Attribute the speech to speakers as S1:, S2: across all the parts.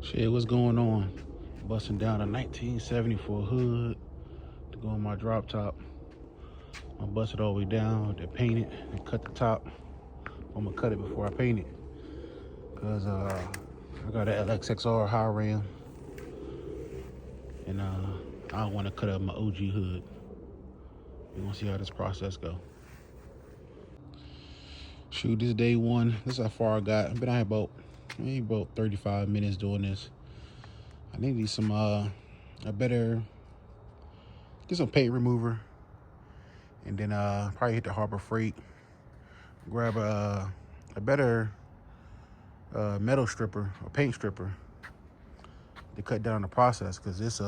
S1: Shit, what's going on? Busting down a 1974 hood to go on my drop top. I bust it all the way down, then paint it, and cut the top. I'm gonna cut it before I paint it, cause I got an lsxr high ram, and I don't want to cut up my OG hood. We gonna see how this process go. Shoot, this day one. This is how far I got. I've been out here about 35 minutes doing this. I need some a better get some paint remover, and then probably hit the Harbor Freight, grab a better metal stripper or paint stripper to cut down the process, because this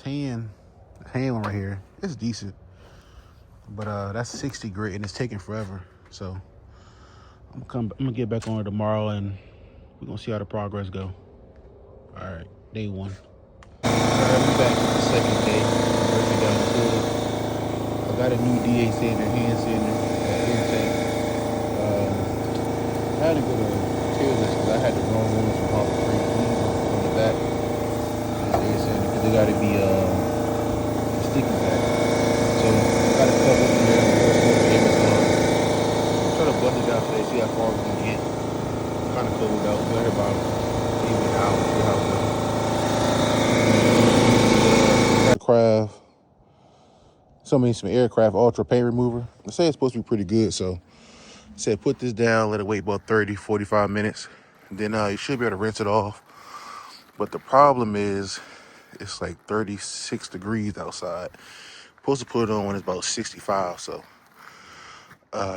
S1: hand one right here is decent, but that's 60 grit and it's taking forever. So I'm gonna get back on it tomorrow, and we're gonna see how the progress go. All right, day one. All right, we back to the second day. Breaking down the hood. I got a new DA sander, hand sander, intake. I had to go to Taylor's because I had the wrong ones from Harbor Freight. These on the back. DA sander, because they got to be sticky back. So I got a couple from there. Amazon. I'm trying to bust it down today, see how far we can get. Kind of cold out. We're here about maybe an hour, see how it goes. Aircraft, some aircraft ultra paint remover. They say it's supposed to be pretty good, so I said put this down, let it wait about 30, 45 minutes. Then you should be able to rinse it off. But the problem is it's like 36 degrees outside. Supposed to put it on when it's about 65, so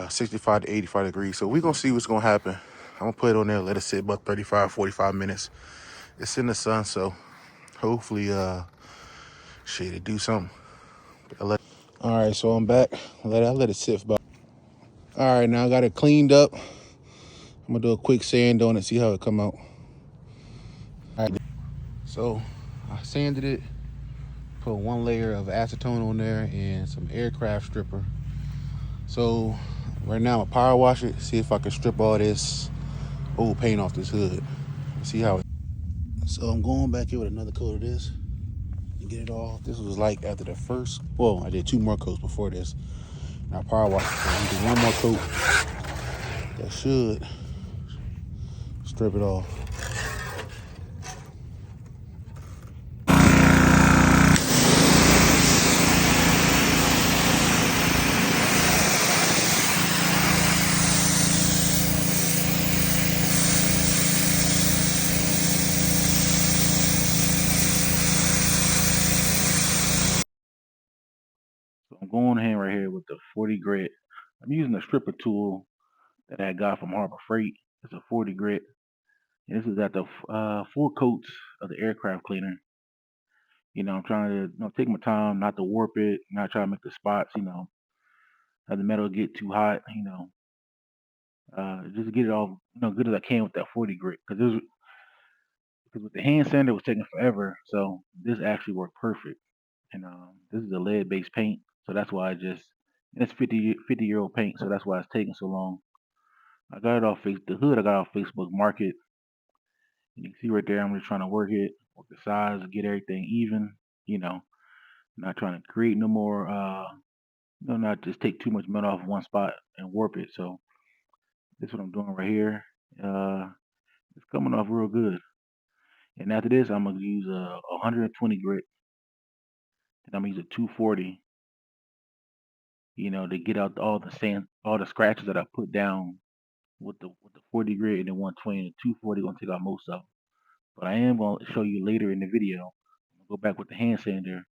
S1: 65 to 85 degrees. So we're gonna see what's gonna happen. I'm gonna put it on there, let it sit about 35, 45 minutes. It's in the sun, so hopefully shit, it do something. All right, so I'm back. I let it sit for about. All right, now I got it cleaned up. I'm gonna do a quick sand on it, see how it come out. All right, so I sanded it, put one layer of acetone on there and some aircraft stripper. So right now I'm gonna power wash it, see if I can strip all this old paint off this hood. See how it. So I'm going back here with another coat of this and get it off. This was like after the first. Well, I did 2 more coats before this. Now power wash it. So I'm gonna do one more coat. That should strip it off. So I'm going in right here with the 40 grit. I'm using a stripper tool that I got from Harbor Freight. It's a 40 grit. And this is at the 4 coats of the aircraft cleaner. You know, I'm trying to take my time, not to warp it, not try to make the spots, have the metal get too hot, just get it all, good as I can with that 40 grit. Because with the hand sander, it was taking forever. So this actually worked perfect. And this is a lead-based paint. So that's why and it's 50-year-old paint. So that's why it's taking so long. I got it off the hood. I got off Facebook Market. And you can see right there, I'm just trying to work the size, get everything even. You know, not trying to create no more. Not just take too much metal off one spot and warp it. So this is what I'm doing right here. It's coming off real good. And after this, I'm gonna use a 120 grit, and I'm gonna use a 240. To get out all the sand, all the scratches that I put down with the 40 grit and the 120. And the 240 gonna take out most of them. But I am gonna show you later in the video. I'm gonna go back with the hand sander.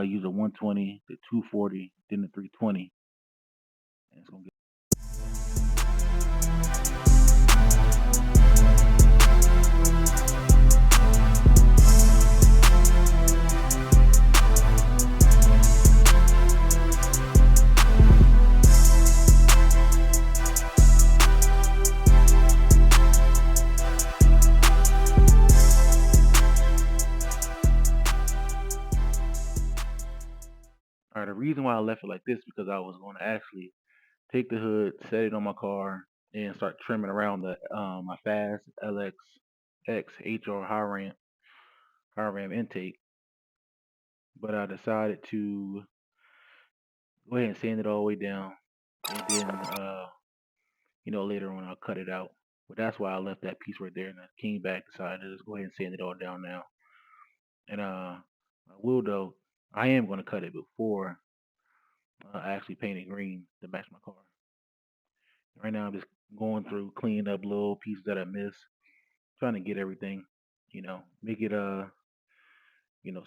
S1: Use a 120, the 240, then the 320, and it's gonna get. All right, the reason why I left it like this because I was going to actually take the hood, set it on my car, and start trimming around the my Fast LX
S2: lsxr high ram intake, but I decided to go ahead and sand it all the way down, and then later on I'll cut it out. But that's why I left that piece right there, and I came back, decided to just go ahead and sand it all down now. And I will though. I am going to cut it before I actually paint it green to match my car. Right now I'm just going through cleaning up little pieces that I missed, trying to get everything, make it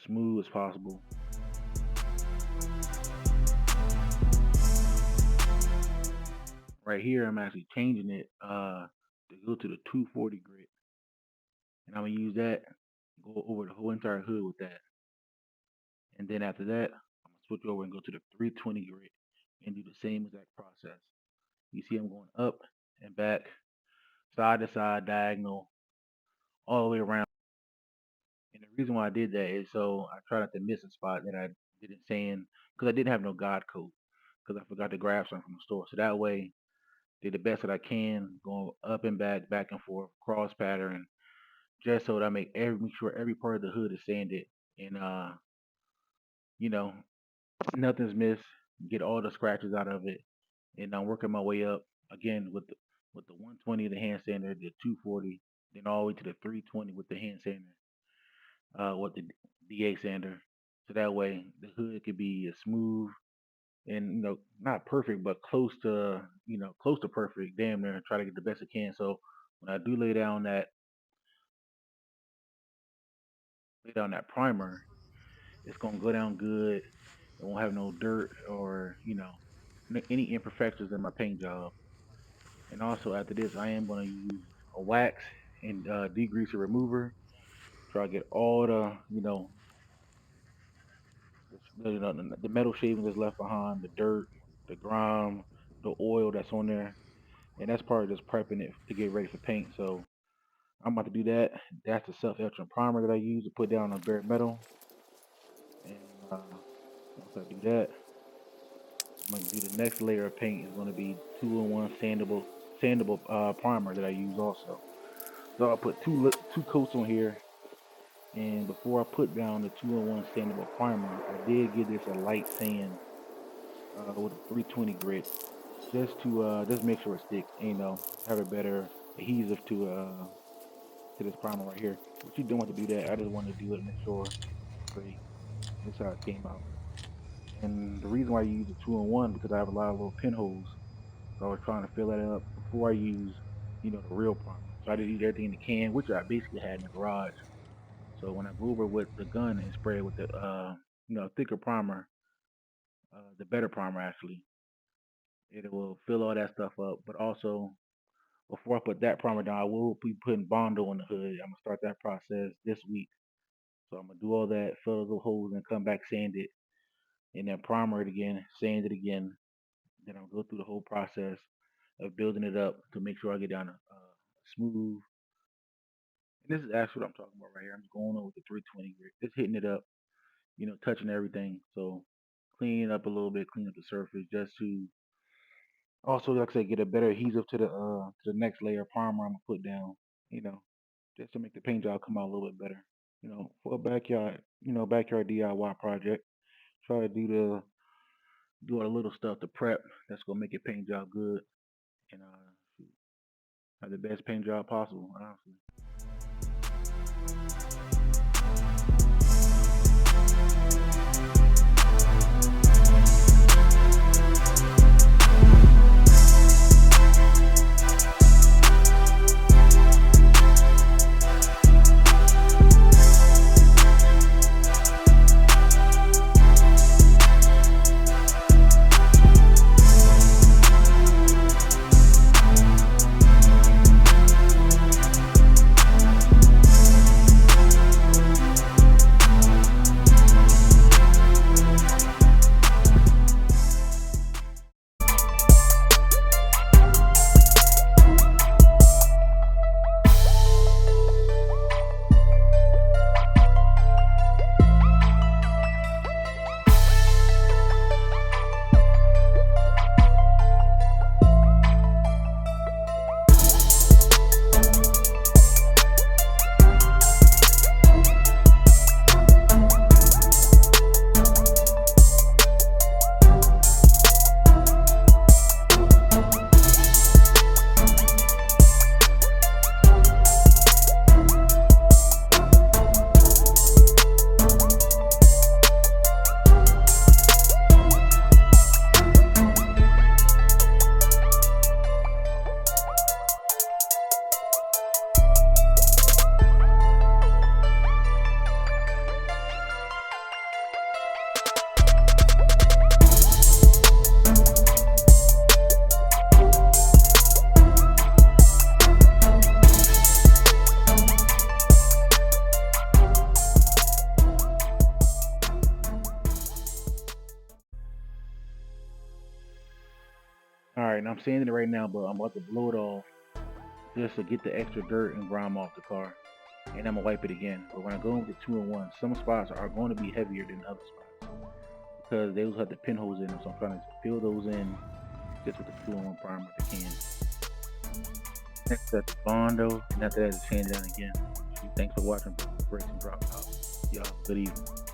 S2: smooth as possible. Right here I'm actually changing it to go to the 240 grit, and I'm gonna use that, go over the whole entire hood with that. And then after that, I'm gonna switch over and go to the 320 grit and do the same exact process. You see I'm going up and back, side to side, diagonal, all the way around. And the reason why I did that is so I try not to miss a spot that I didn't sand, because I didn't have no guide coat, because I forgot to grab some from the store. So that way, did the best that I can, going up and back and forth, cross pattern, just so that I make sure every part of the hood is sanded, and you know, nothing's missed. Get all the scratches out of it, and I'm working my way up again with the 120, the hand sander, the 240, then all the way to the 320 with the hand sander, with the DA sander. So that way the hood could be smooth and not perfect, but close to perfect. Damn near. Try to get the best I can. So when I do lay down that primer, it's gonna go down good. It won't have no dirt or any imperfections in my paint job. And also after this, I am gonna use a wax and degreaser remover. Try to get all the metal shavings that's left behind, the dirt, the grime, the oil that's on there, and that's part of just prepping it to get ready for paint. So I'm about to do that. That's the self-etching primer that I use to put down on bare metal. And once I do that, I'm gonna do the next layer of paint is gonna be 2-in-1 sandable primer that I use also. So I'll put two coats on here. And before I put down the 2-in-1 sandable primer, I did give this a light sand with a 320 grit, just make sure it sticks. And, have a better adhesive to this primer right here. But you don't want to do that. I just wanted to do it and make sure it's great. This is how it came out. And the reason why I use the 2-in-1 because I have a lot of little pinholes. So I was trying to fill that up before I use, the real primer. So I just use everything in the can, which I basically had in the garage. So when I go over with the gun and spray it with the thicker primer, the better primer actually, it will fill all that stuff up. But also before I put that primer down, I will be putting Bondo on the hood. I'm gonna start that process this week. So I'm gonna do all that, fill those little holes, and come back sand it, and then primer it again, sand it again. Then I'll go through the whole process of building it up to make sure I get down a smooth. And this is actually what I'm talking about right here. I'm just going on with the 320 grit, just hitting it up, touching everything. So clean it up a little bit, clean up the surface, just to also, like I said, get a better adhesive to the next layer of primer I'm gonna put down. You know, just to make the paint job come out a little bit better. For a backyard DIY project, try to do all the little stuff to prep. That's gonna make your paint job good and have the best paint job possible. Honestly. sanding it right now, but I'm about to blow it off just to get the extra dirt and grime off the car. And I'm gonna wipe it again. But when I go with the 2-in-1, some spots are going to be heavier than other spots because those have the pinholes in them. So I'm trying to fill those in just with the 2-in-1 primer if I can. Next up, the Bondo, and after that, it's sand down again. Thanks for watching Breaks and Drop Top. Y'all, good evening.